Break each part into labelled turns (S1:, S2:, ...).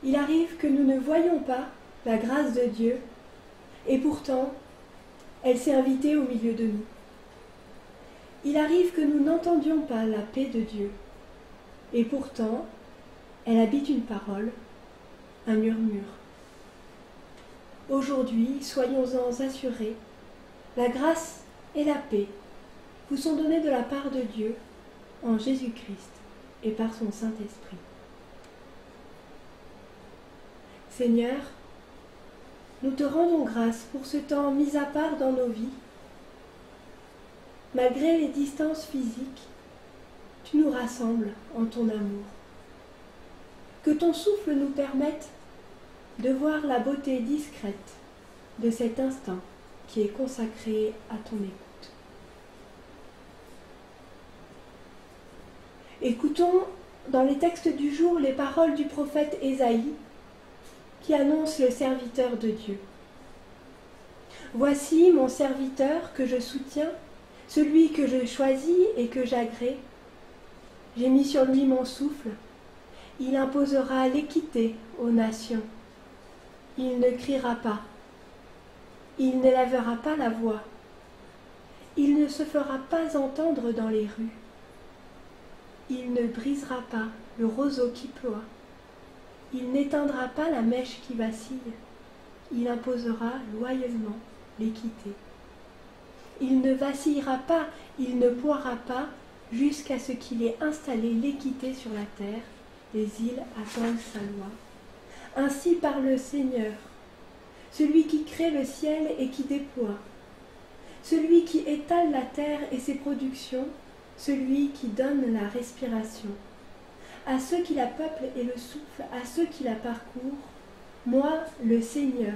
S1: Il arrive que nous ne voyions pas la grâce de Dieu, et pourtant, elle s'est invitée au milieu de nous. Il arrive que nous n'entendions pas la paix de Dieu, et pourtant, elle habite une parole, un murmure. Aujourd'hui, soyons-en assurés, la grâce et la paix vous sont données de la part de Dieu en Jésus-Christ et par son Saint-Esprit. Seigneur, nous te rendons grâce pour ce temps mis à part dans nos vies. Malgré les distances physiques, tu nous rassembles en ton amour. Que ton souffle nous permette de voir la beauté discrète de cet instant qui est consacré à ton écoute. Écoutons dans les textes du jour les paroles du prophète Ésaïe qui annonce le serviteur de Dieu. Voici mon serviteur que je soutiens, celui que je choisis et que j'agrée. J'ai mis sur lui mon souffle. Il imposera l'équité aux nations. Il ne criera pas. Il n'élèvera pas la voix. Il ne se fera pas entendre dans les rues. Il ne brisera pas le roseau qui ploie. Il n'éteindra pas la mèche qui vacille. Il imposera loyalement l'équité. Il ne vacillera pas, il ne ploiera pas, jusqu'à ce qu'il ait installé l'équité sur la terre. Les îles attendent sa loi. Ainsi parle le Seigneur, celui qui crée le ciel et qui déploie, celui qui étale la terre et ses productions, celui qui donne la respiration. À ceux qui la peuplent et le souffle, à ceux qui la parcourent, moi, le Seigneur,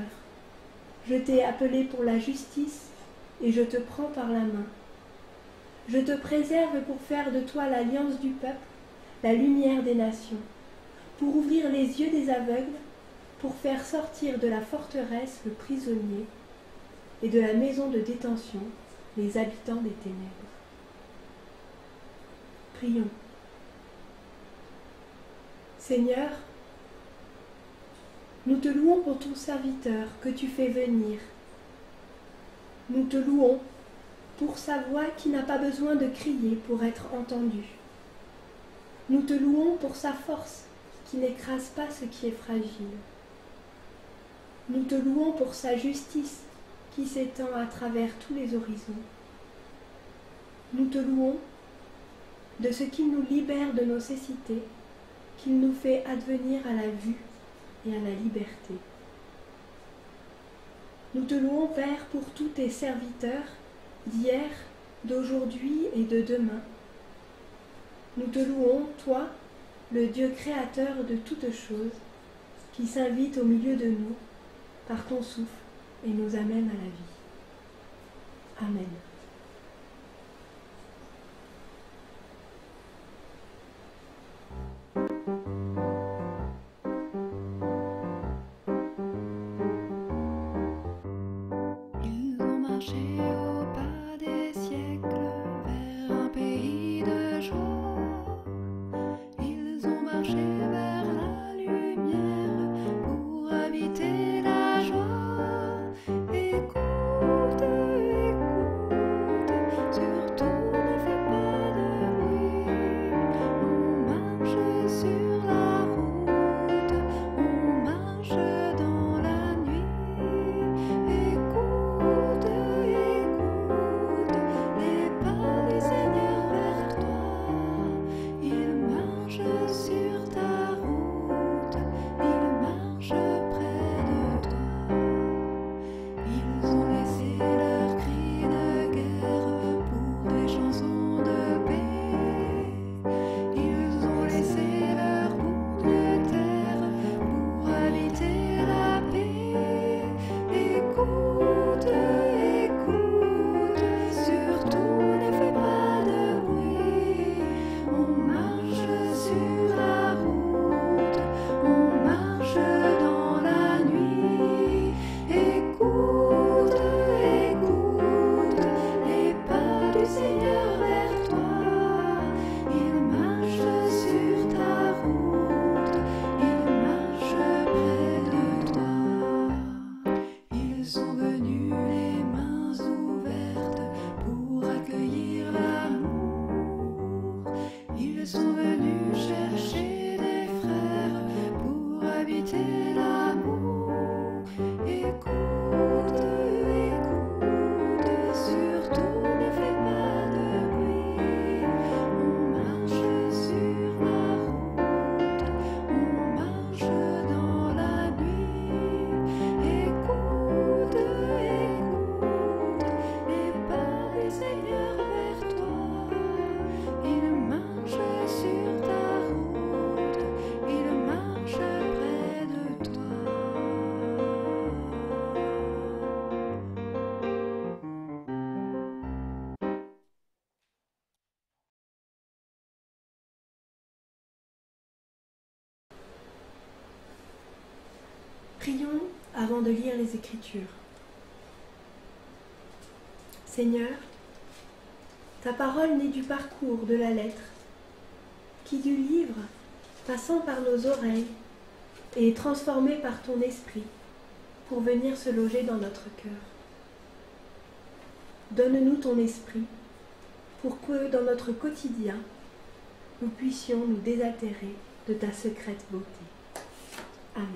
S1: je t'ai appelé pour la justice et je te prends par la main. Je te préserve pour faire de toi l'alliance du peuple, la lumière des nations, pour ouvrir les yeux des aveugles, pour faire sortir de la forteresse le prisonnier et de la maison de détention les habitants des ténèbres. Prions. Seigneur, nous te louons pour ton serviteur que tu fais venir. Nous te louons pour sa voix qui n'a pas besoin de crier pour être entendue. Nous te louons pour sa force qui n'écrase pas ce qui est fragile. Nous te louons pour sa justice qui s'étend à travers tous les horizons. Nous te louons de ce qu'il nous libère de nos cécités, qu'il nous fait advenir à la vue et à la liberté. Nous te louons, Père, pour tous tes serviteurs d'hier, d'aujourd'hui et de demain. Nous te louons, toi, le Dieu créateur de toutes choses, qui s'invite au milieu de nous par ton souffle et nous amène à la vie. Amen.
S2: Ils ont marché au pas des siècles vers un pays de joie. Ils ont marché vers la lumière pour habiter la joie. Écoute, écoute.
S1: Prions avant de lire les Écritures. Seigneur, ta parole naît du parcours de la lettre, qui du livre, passant par nos oreilles, est transformée par ton esprit pour venir se loger dans notre cœur. Donne-nous ton esprit pour que dans notre quotidien, nous puissions nous désaltérer de ta secrète beauté. Amen.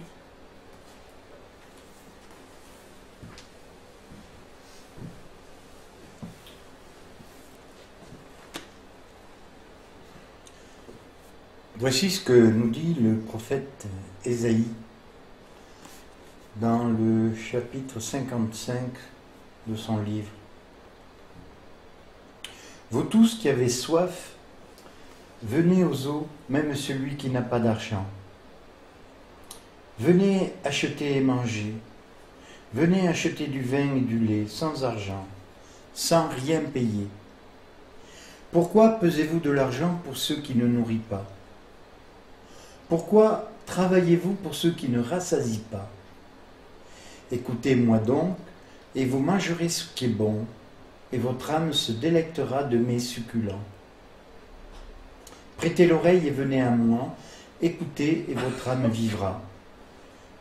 S3: Voici ce que nous dit le prophète Ésaïe dans le chapitre 55 de son livre. Vous tous qui avez soif, venez aux eaux, même celui qui n'a pas d'argent. Venez acheter et manger. Venez acheter du vin et du lait sans argent, sans rien payer. Pourquoi pesez-vous de l'argent pour ceux qui ne nourrissent pas? Pourquoi travaillez-vous pour ceux qui ne rassasient pas? Écoutez-moi donc, et vous mangerez ce qui est bon, et votre âme se délectera de mes succulents. Prêtez l'oreille et venez à moi, écoutez et votre âme vivra.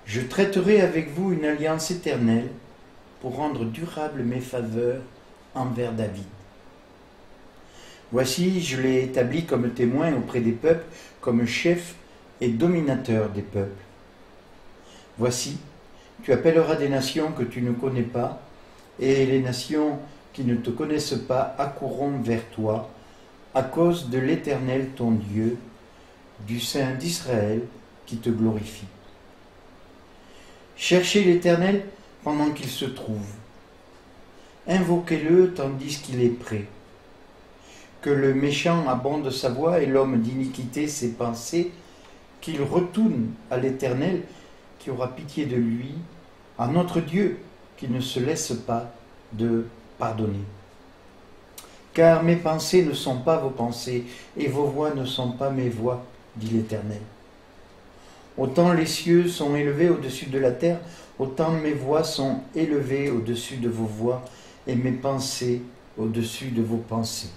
S3: Je traiterai avec vous une alliance éternelle pour rendre durables mes faveurs envers David. Voici, je l'ai établi comme témoin auprès des peuples, comme chef et dominateur des peuples. Voici, tu appelleras des nations que tu ne connais pas, et les nations qui ne te connaissent pas accourront vers toi, à cause de l'Éternel ton Dieu, du Saint d'Israël qui te glorifie. Cherchez l'Éternel pendant qu'il se trouve. Invoquez-le tandis qu'il est près. Que le méchant abonde sa voix et l'homme d'iniquité ses pensées, qu'il retourne à l'Éternel qui aura pitié de lui, à notre Dieu qui ne se laisse pas de pardonner. Car mes pensées ne sont pas vos pensées, et vos voix ne sont pas mes voix, dit l'Éternel. Autant les cieux sont élevés au-dessus de la terre, autant mes voix sont élevées au-dessus de vos voix, et mes pensées au-dessus de vos pensées.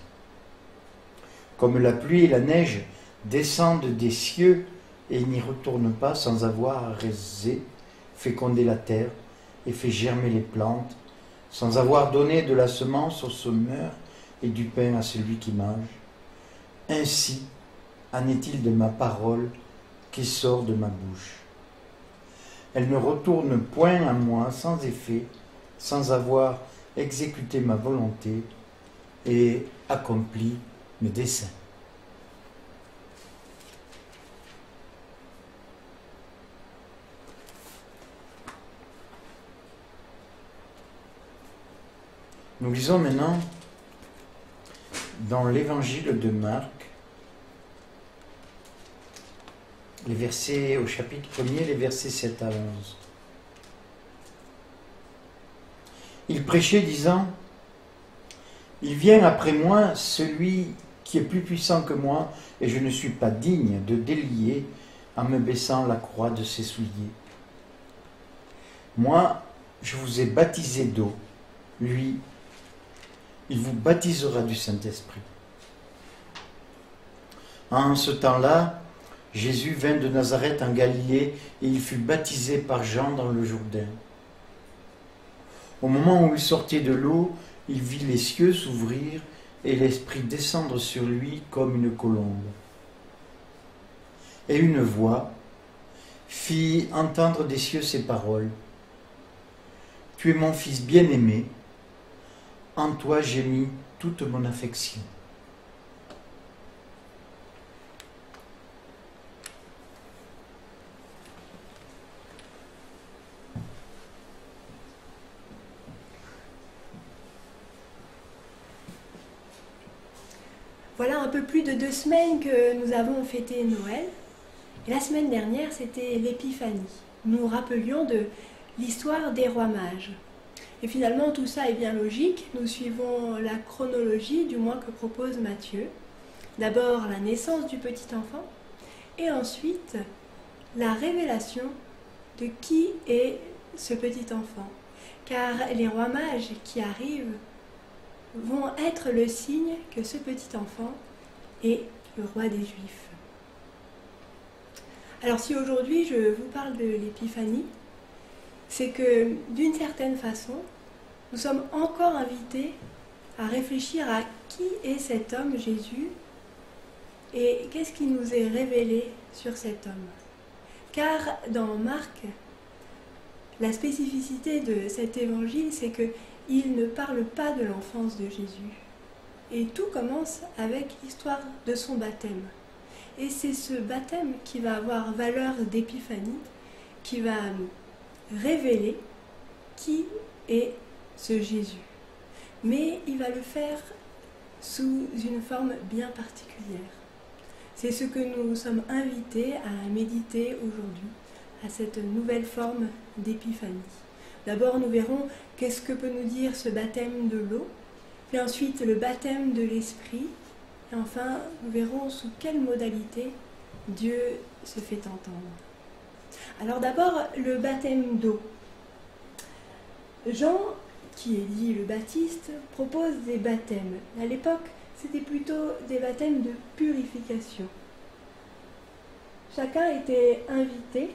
S3: Comme la pluie et la neige descendent des cieux, et n'y retournent pas sans avoir arrosé, fécondé la terre, et fait germer les plantes, sans avoir donné de la semence au semeur et du pain à celui qui mange. Ainsi en est-il de ma parole qui sort de ma bouche. Elle ne retourne point à moi sans effet, sans avoir exécuté ma volonté et accompli mes desseins. Nous lisons maintenant dans l'évangile de Marc, les versets au chapitre 1er, les versets 7 à 11. Il prêchait disant, « Il vient après moi celui qui est plus puissant que moi, et je ne suis pas digne de délier en me baissant la croix de ses souliers. Moi, je vous ai baptisé d'eau, lui, il vous baptisera du Saint-Esprit. » En ce temps-là, Jésus vint de Nazareth en Galilée et il fut baptisé par Jean dans le Jourdain. Au moment où il sortait de l'eau, il vit les cieux s'ouvrir et l'Esprit descendre sur lui comme une colombe. Et une voix fit entendre des cieux ces paroles. « Tu es mon Fils bien-aimé, en toi j'ai mis toute mon affection. »
S1: Voilà un peu plus de 2 semaines que nous avons fêté Noël. Et la semaine dernière, c'était l'Épiphanie. Nous nous rappelions de l'histoire des rois mages. Et finalement, tout ça est bien logique. Nous suivons la chronologie, du moins que propose Matthieu. D'abord, la naissance du petit enfant, et ensuite, la révélation de qui est ce petit enfant. Car les rois mages qui arrivent vont être le signe que ce petit enfant est le roi des Juifs. Alors si aujourd'hui je vous parle de l'épiphanie, c'est que d'une certaine façon, nous sommes encore invités à réfléchir à qui est cet homme Jésus et qu'est-ce qui nous est révélé sur cet homme. Car dans Marc, la spécificité de cet évangile, c'est qu'il ne parle pas de l'enfance de Jésus. Et tout commence avec l'histoire de son baptême. Et c'est ce baptême qui va avoir valeur d'épiphanie, qui va révéler qui est ce Jésus. Mais il va le faire sous une forme bien particulière. C'est ce que nous sommes invités à méditer aujourd'hui, à cette nouvelle forme d'épiphanie. D'abord, nous verrons qu'est-ce que peut nous dire ce baptême de l'eau, puis ensuite le baptême de l'esprit, et enfin, nous verrons sous quelle modalité Dieu se fait entendre. Alors d'abord, le baptême d'eau. Jean, qui est dit le Baptiste, propose des baptêmes. À l'époque, c'était plutôt des baptêmes de purification. Chacun était invité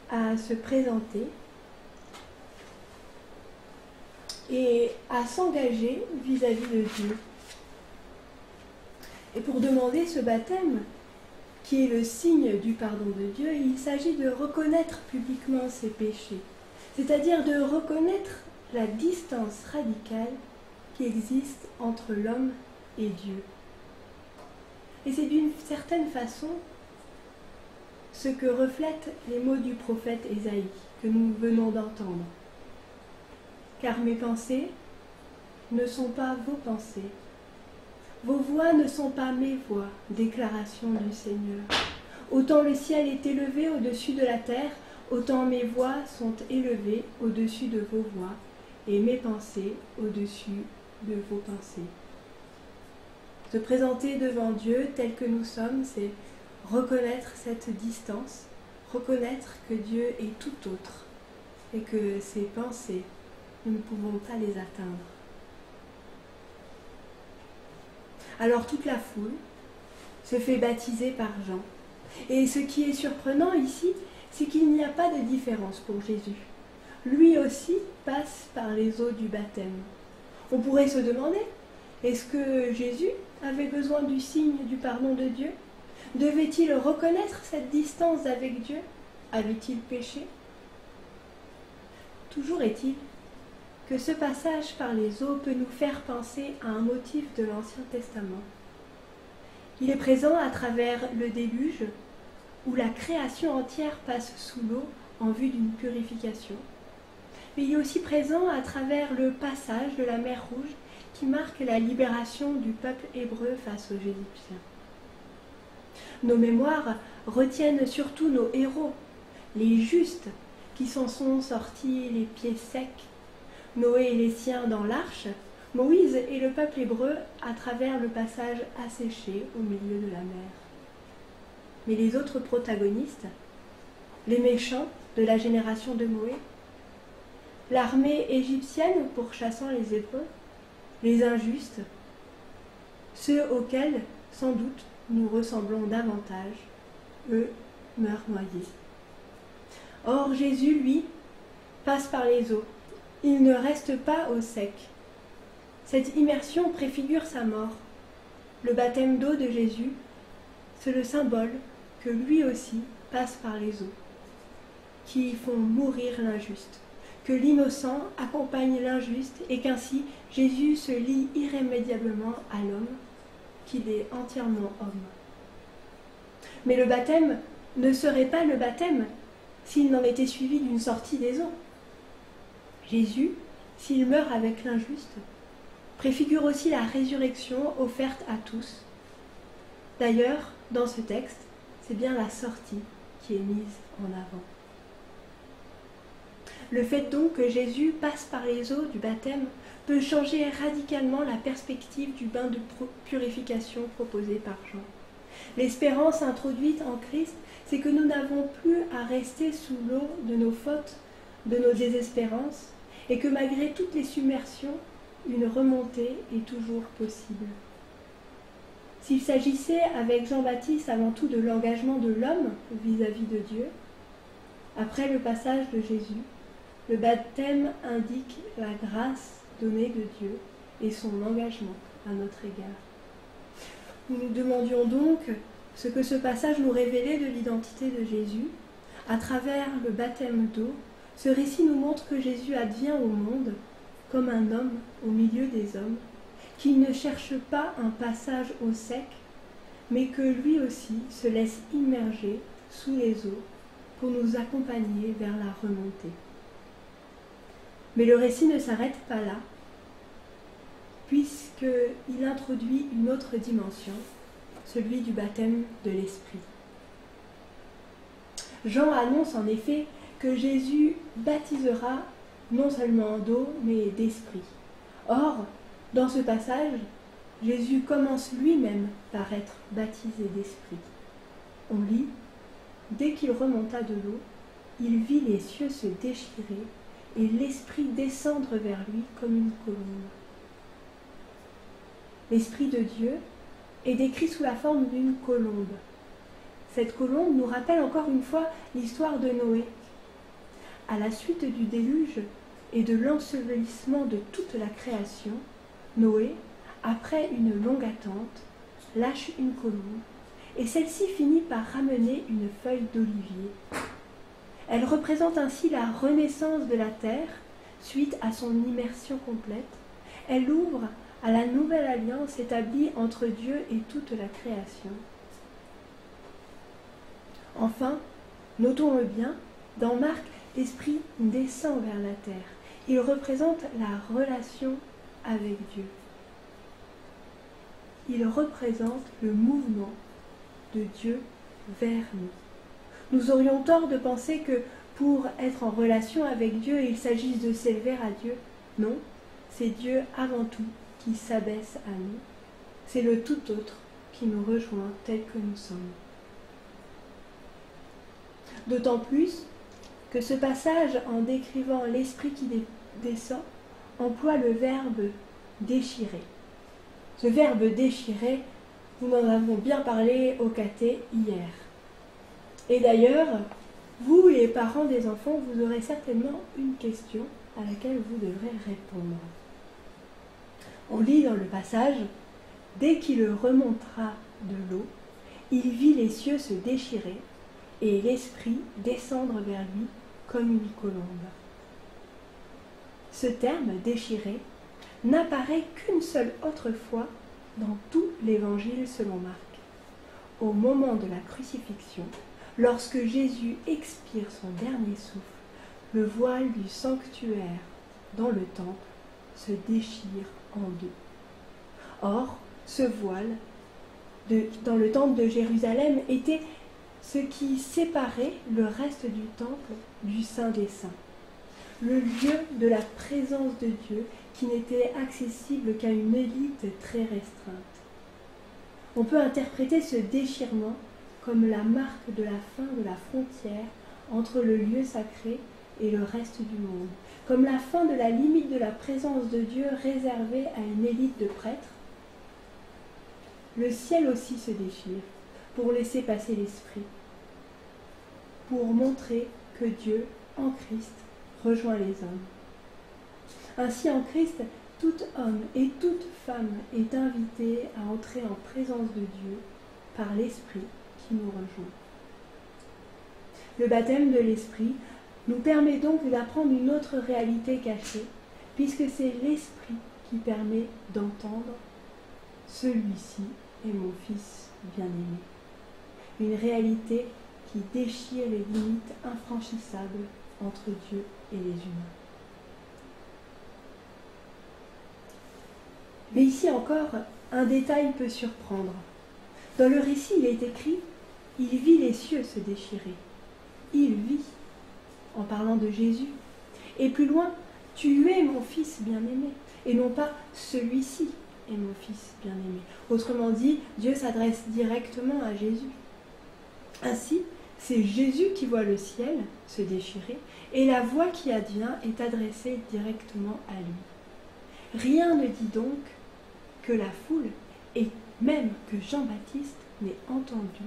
S1: à se présenter et à s'engager vis-à-vis de Dieu. Et pour demander ce baptême, qui est le signe du pardon de Dieu, il s'agit de reconnaître publiquement ses péchés, c'est-à-dire de reconnaître la distance radicale qui existe entre l'homme et Dieu. Et c'est d'une certaine façon ce que reflètent les mots du prophète Ésaïe que nous venons d'entendre. Car mes pensées ne sont pas vos pensées, vos voix ne sont pas mes voix, déclaration du Seigneur. Autant le ciel est élevé au-dessus de la terre, autant mes voix sont élevées au-dessus de vos voix, et mes pensées au-dessus de vos pensées. Se présenter devant Dieu tel que nous sommes, c'est reconnaître cette distance, reconnaître que Dieu est tout autre, et que ses pensées, nous ne pouvons pas les atteindre. Alors toute la foule se fait baptiser par Jean. Et ce qui est surprenant ici, c'est qu'il n'y a pas de différence pour Jésus. Lui aussi passe par les eaux du baptême. On pourrait se demander, est-ce que Jésus avait besoin du signe du pardon de Dieu? Devait-il reconnaître cette distance avec Dieu? Avait-il péché? Toujours est-il que ce passage par les eaux peut nous faire penser à un motif de l'Ancien Testament. Il est présent à travers le déluge, où la création entière passe sous l'eau en vue d'une purification. Mais il est aussi présent à travers le passage de la mer Rouge qui marque la libération du peuple hébreu face aux Égyptiens. Nos mémoires retiennent surtout nos héros, les justes, qui s'en sont sortis les pieds secs, Noé et les siens dans l'arche, Moïse et le peuple hébreu à travers le passage asséché au milieu de la mer. Mais les autres protagonistes, les méchants de la génération de Noé, l'armée égyptienne pourchassant les Hébreux, les injustes, ceux auxquels, sans doute, nous ressemblons davantage, eux meurent noyés. Or Jésus, lui, passe par les eaux. Il ne reste pas au sec. Cette immersion préfigure sa mort. Le baptême d'eau de Jésus, c'est le symbole que lui aussi passe par les eaux, qui font mourir l'injuste, que l'innocent accompagne l'injuste et qu'ainsi Jésus se lie irrémédiablement à l'homme, qu'il est entièrement homme. Mais le baptême ne serait pas le baptême s'il n'en était suivi d'une sortie des eaux. Jésus, s'il meurt avec l'injuste, préfigure aussi la résurrection offerte à tous. D'ailleurs, dans ce texte, c'est bien la sortie qui est mise en avant. Le fait donc que Jésus passe par les eaux du baptême peut changer radicalement la perspective du bain de purification proposé par Jean. L'espérance introduite en Christ, c'est que nous n'avons plus à rester sous l'eau de nos fautes, de nos désespérances, et que malgré toutes les submersions, une remontée est toujours possible. S'il s'agissait avec Jean-Baptiste avant tout de l'engagement de l'homme vis-à-vis de Dieu, après le passage de Jésus, le baptême indique la grâce donnée de Dieu et son engagement à notre égard. Nous nous demandions donc ce que ce passage nous révélait de l'identité de Jésus. À travers le baptême d'eau, ce récit nous montre que Jésus advient au monde comme un homme au milieu des hommes, qu'il ne cherche pas un passage au sec, mais que lui aussi se laisse immerger sous les eaux pour nous accompagner vers la remontée. Mais le récit ne s'arrête pas là, puisqu'il introduit une autre dimension, celui du baptême de l'Esprit. Jean annonce en effet que Jésus baptisera non seulement d'eau, mais d'esprit. Or, dans ce passage, Jésus commence lui-même par être baptisé d'esprit. On lit « Dès qu'il remonta de l'eau, il vit les cieux se déchirer et l'Esprit descendre vers lui comme une colombe. » L'Esprit de Dieu est décrit sous la forme d'une colombe. Cette colombe nous rappelle encore une fois l'histoire de Noé. À la suite du déluge et de l'ensevelissement de toute la création, Noé, après une longue attente, lâche une colombe et celle-ci finit par ramener une feuille d'olivier. Elle représente ainsi la renaissance de la terre suite à son immersion complète. Elle ouvre à la nouvelle alliance établie entre Dieu et toute la création. Enfin, notons-le bien, dans Marc, l'Esprit descend vers la terre. Il représente la relation avec Dieu. Il représente le mouvement de Dieu vers nous. Nous aurions tort de penser que pour être en relation avec Dieu, il s'agisse de s'élever à Dieu. Non, c'est Dieu avant tout qui s'abaisse à nous. C'est le tout autre qui nous rejoint tel que nous sommes. D'autant plus que ce passage, en décrivant l'esprit qui descend, emploie le verbe déchirer. Ce verbe déchirer, nous en avons bien parlé au caté hier. Et d'ailleurs, vous, les parents des enfants, vous aurez certainement une question à laquelle vous devrez répondre. On lit dans le passage « Dès qu'il remontera de l'eau, il vit les cieux se déchirer et l'esprit descendre vers lui comme une colombe. » Ce terme « déchirer » n'apparaît qu'une seule autre fois dans tout l'évangile selon Marc. Au moment de la crucifixion, lorsque Jésus expire son dernier souffle, le voile du sanctuaire dans le temple se déchire en deux. Or, ce voile dans le temple de Jérusalem était ce qui séparait le reste du temple du Saint des Saints, le lieu de la présence de Dieu qui n'était accessible qu'à une élite très restreinte. On peut interpréter ce déchirement comme la marque de la fin de la frontière entre le lieu sacré et le reste du monde, comme la fin de la limite de la présence de Dieu réservée à une élite de prêtres. Le ciel aussi se déchire pour laisser passer l'Esprit, pour montrer que Dieu, en Christ, rejoint les hommes. Ainsi, en Christ, tout homme et toute femme est invité à entrer en présence de Dieu par l'Esprit qui nous rejoint. Le baptême de l'Esprit nous permet donc d'apprendre une autre réalité cachée, puisque c'est l'Esprit qui permet d'entendre « Celui-ci est mon Fils bien-aimé ». Une réalité qui déchire les limites infranchissables entre Dieu et les humains. Mais ici encore, un détail peut surprendre. Dans le récit, il est écrit « Il vit les cieux se déchirer ». Il vit, en parlant de Jésus. Et plus loin, « Tu es mon Fils bien-aimé », et non pas « Celui-ci est mon Fils bien-aimé ». Autrement dit, Dieu s'adresse directement à Jésus. Ainsi, C'est Jésus qui voit le ciel se déchirer et la voix qui advient est adressée directement à lui. Rien ne dit donc que la foule et même que Jean-Baptiste n'ait entendu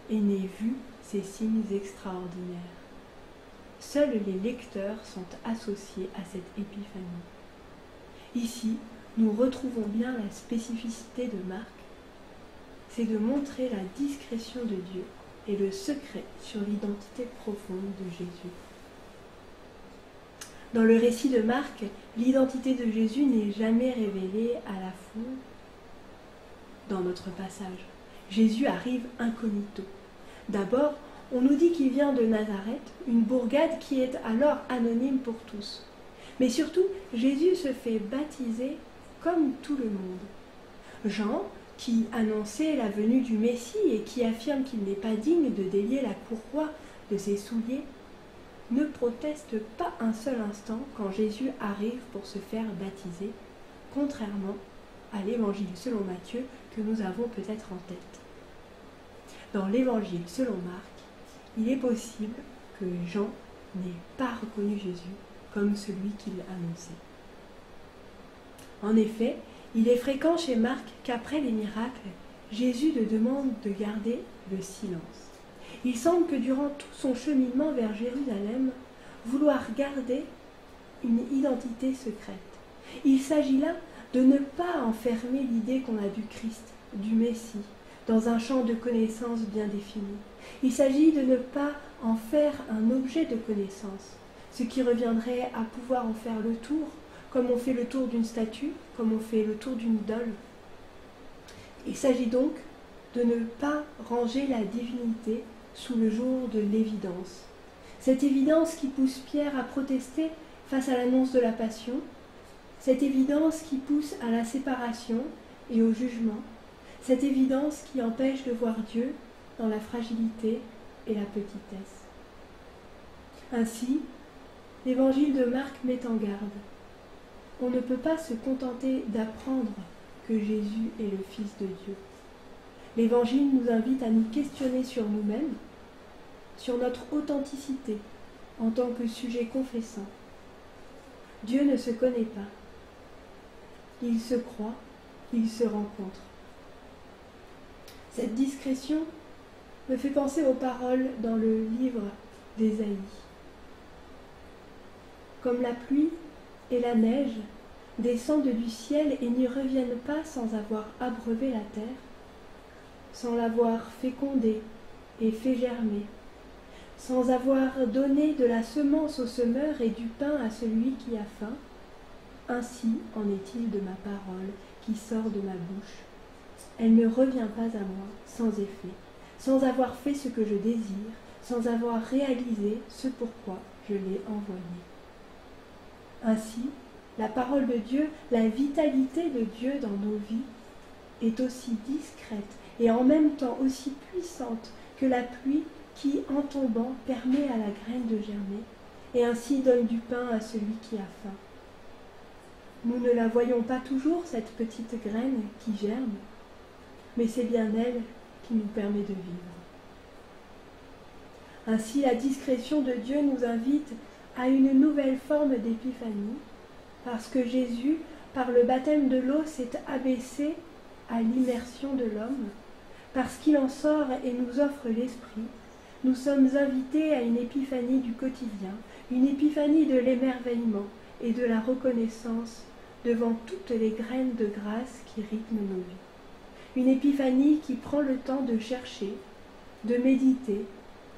S1: et n'ait vu ces signes extraordinaires. Seuls les lecteurs sont associés à cette épiphanie. Ici, nous retrouvons bien la spécificité de Marc, c'est de montrer la discrétion de Dieu et le secret sur l'identité profonde de Jésus. Dans le récit de Marc, l'identité de Jésus n'est jamais révélée à la foule. Dans notre passage, Jésus arrive incognito. D'abord, on nous dit qu'il vient de Nazareth, une bourgade qui est alors anonyme pour tous. Mais surtout, Jésus se fait baptiser comme tout le monde. Jean, qui annonçait la venue du Messie et qui affirme qu'il n'est pas digne de délier la courroie de ses souliers, ne proteste pas un seul instant quand Jésus arrive pour se faire baptiser, contrairement à l'évangile selon Matthieu que nous avons peut-être en tête. Dans l'évangile selon Marc, il est possible que Jean n'ait pas reconnu Jésus comme celui qu'il annonçait. En effet, il est fréquent chez Marc qu'après les miracles, Jésus le demande de garder le silence. Il semble que durant tout son cheminement vers Jérusalem, vouloir garder une identité secrète. Il s'agit là de ne pas enfermer l'idée qu'on a du Christ, du Messie, dans un champ de connaissances bien défini. Il s'agit de ne pas en faire un objet de connaissance, ce qui reviendrait à pouvoir en faire le tour, comme on fait le tour d'une statue, comme on fait le tour d'une idole. Il s'agit donc de ne pas ranger la divinité sous le jour de l'évidence. Cette évidence qui pousse Pierre à protester face à l'annonce de la passion, cette évidence qui pousse à la séparation et au jugement, cette évidence qui empêche de voir Dieu dans la fragilité et la petitesse. Ainsi, l'évangile de Marc met en garde. On ne peut pas se contenter d'apprendre que Jésus est le Fils de Dieu. L'évangile nous invite à nous questionner sur nous-mêmes, sur notre authenticité en tant que sujet confessant. Dieu ne se connaît pas. Il se croit, il se rencontre. Cette discrétion me fait penser aux paroles dans le livre d'Ésaïe. Comme la pluie et la neige descendent du ciel et n'y reviennent pas sans avoir abreuvé la terre, sans l'avoir fécondée et fait germer, sans avoir donné de la semence au semeur et du pain à celui qui a faim, ainsi en est-il de ma parole qui sort de ma bouche. Elle ne revient pas à moi sans effet, sans avoir fait ce que je désire, sans avoir réalisé ce pourquoi je l'ai envoyée. Ainsi, la parole de Dieu, la vitalité de Dieu dans nos vies, est aussi discrète et en même temps aussi puissante que la pluie qui, en tombant, permet à la graine de germer et ainsi donne du pain à celui qui a faim. Nous ne la voyons pas toujours, cette petite graine qui germe, mais c'est bien elle qui nous permet de vivre. Ainsi, la discrétion de Dieu nous invite à une nouvelle forme d'épiphanie, parce que Jésus, par le baptême de l'eau, s'est abaissé à l'immersion de l'homme, parce qu'il en sort et nous offre l'Esprit. Nous sommes invités à une épiphanie du quotidien, une épiphanie de l'émerveillement et de la reconnaissance devant toutes les graines de grâce qui rythment nos vies. Une épiphanie qui prend le temps de chercher, de méditer,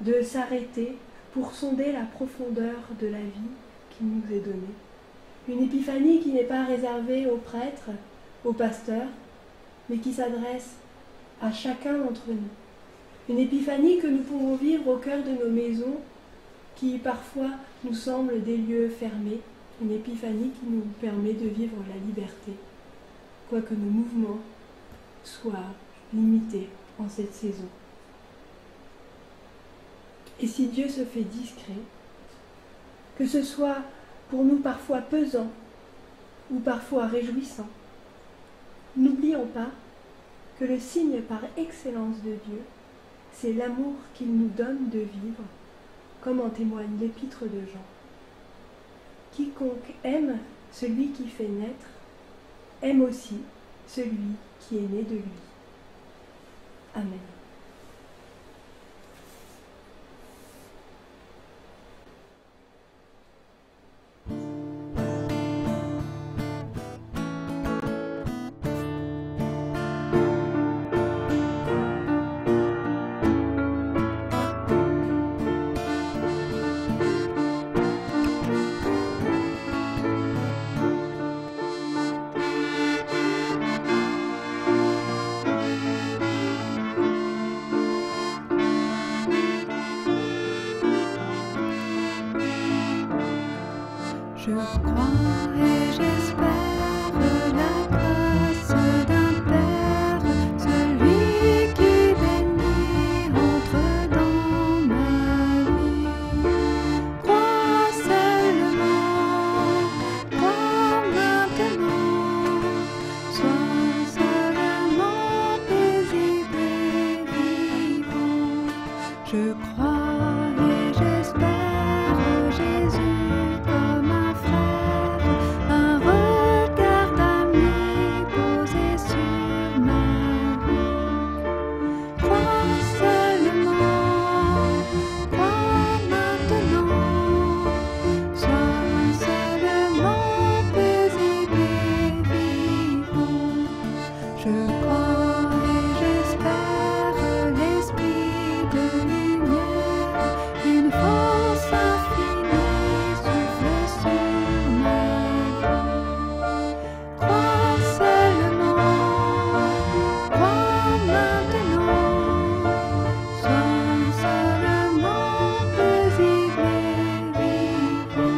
S1: de s'arrêter pour sonder la profondeur de la vie qui nous est donnée. Une épiphanie qui n'est pas réservée aux prêtres, aux pasteurs, mais qui s'adresse à chacun d'entre nous. Une épiphanie que nous pouvons vivre au cœur de nos maisons, qui parfois nous semblent des lieux fermés. Une épiphanie qui nous permet de vivre la liberté, quoique nos mouvements soient limités en cette saison. Et si Dieu se fait discret, que ce soit pour nous parfois pesant ou parfois réjouissant, n'oublions pas que le signe par excellence de Dieu, c'est l'amour qu'il nous donne de vivre, comme en témoigne l'épître de Jean. Quiconque aime celui qui fait naître, aime aussi celui qui est né de lui. Amen.
S2: Je crois et j'espère la grâce d'un Père, celui qui bénit entre dans ma vie. Crois seulement, crois maintenant, sois seulement paisible et vivant. Je crois et j'espère Jésus comme un frère, un regard d'amis posé sur ma vie. Crois seulement, crois maintenant, sois seulement paisible et vivant. Je crois et j'espère l'esprit de lumière, une force infinie souffle sur ma vie. Crois seulement, crois maintenant, sois seulement paisible et vivant.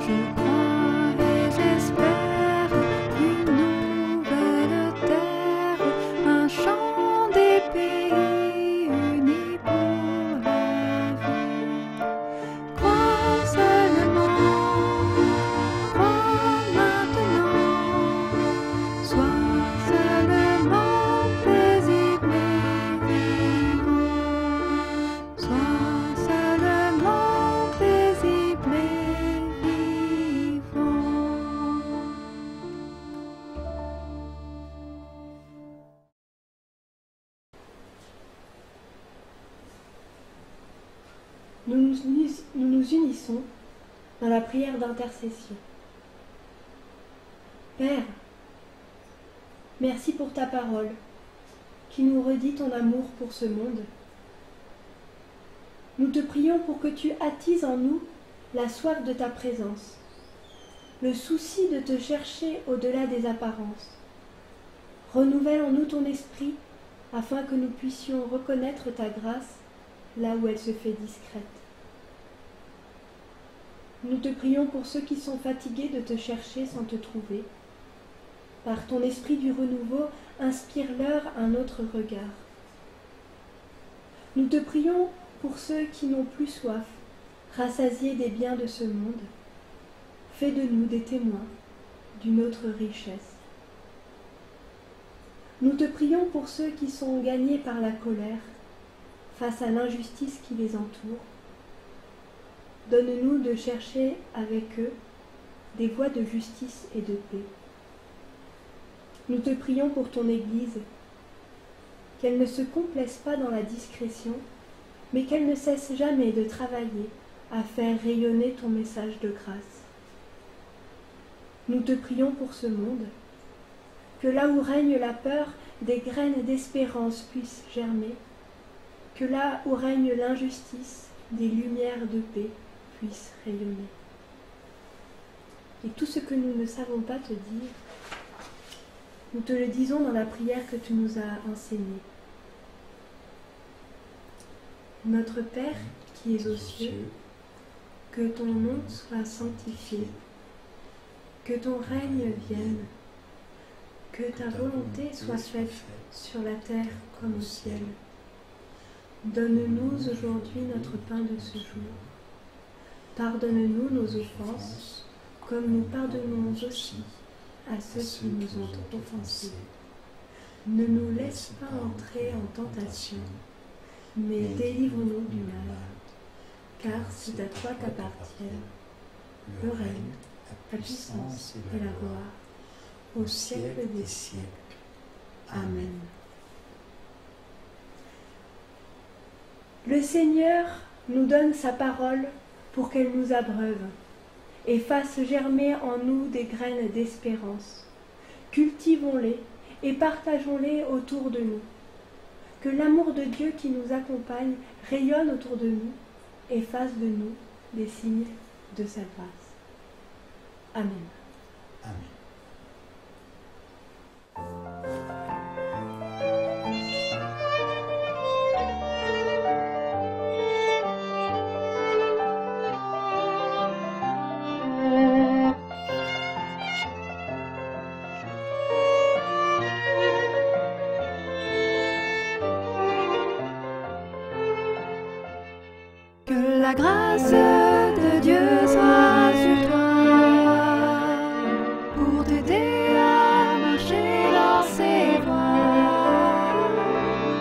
S2: Je crois et j'espère une nouvelle terre, un champ des pays unis pour la vie. Crois seulement, crois maintenant, sois seulement paisible et vivant. Sois seulement paisible et vivant.
S1: Nous nous unissons dans la prière d'intercession. Père, merci pour ta parole qui nous redit ton amour pour ce monde. Nous te prions pour que tu attises en nous la soif de ta présence, le souci de te chercher au-delà des apparences. Renouvelle en nous ton esprit afin que nous puissions reconnaître ta grâce là où elle se fait discrète. Nous te prions pour ceux qui sont fatigués de te chercher sans te trouver. Par ton esprit du renouveau, inspire-leur un autre regard. Nous te prions pour ceux qui n'ont plus soif, rassasiés des biens de ce monde. Fais de nous des témoins d'une autre richesse. Nous te prions pour ceux qui sont gagnés par la colère, face à l'injustice qui les entoure. Donne-nous de chercher avec eux des voies de justice et de paix. Nous te prions pour ton Église, qu'elle ne se complaise pas dans la discrétion, mais qu'elle ne cesse jamais de travailler à faire rayonner ton message de grâce. Nous te prions pour ce monde, que là où règne la peur, des graines d'espérance puissent germer, que là où règne l'injustice, des lumières de paix puissent rayonner. Et tout ce que nous ne savons pas te dire, nous te le disons dans la prière que tu nous as enseignée. Notre Père qui es aux cieux, que ton nom soit sanctifié, que ton règne vienne, que ta volonté soit faite sur la terre comme au ciel. Donne-nous aujourd'hui notre pain de ce jour. Pardonne-nous nos offenses, comme nous pardonnons aussi à ceux qui nous ont offensés. Ne nous laisse pas entrer en tentation, mais délivre-nous du mal, car c'est à toi qu'appartiennent le règne, la puissance et la gloire, au siècle des siècles. Amen. Le Seigneur nous donne sa parole pour qu'elle nous abreuve et fasse germer en nous des graines d'espérance. Cultivons-les et partageons-les autour de nous. Que l'amour de Dieu qui nous accompagne rayonne autour de nous et fasse de nous des signes de sa grâce. Amen.
S3: Amen.
S2: Que la grâce de Dieu soit sur toi pour t'aider à marcher dans ses voies.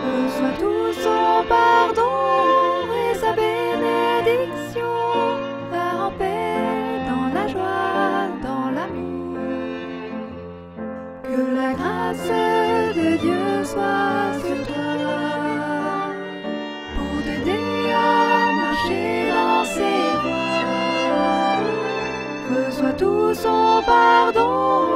S2: Reçois tout son pardon et sa bénédiction. Va en paix dans la joie, dans l'amour. Que la grâce de Dieu soit sur toi pour t'aider à marcher dans ses voies. Reçois tout son pardon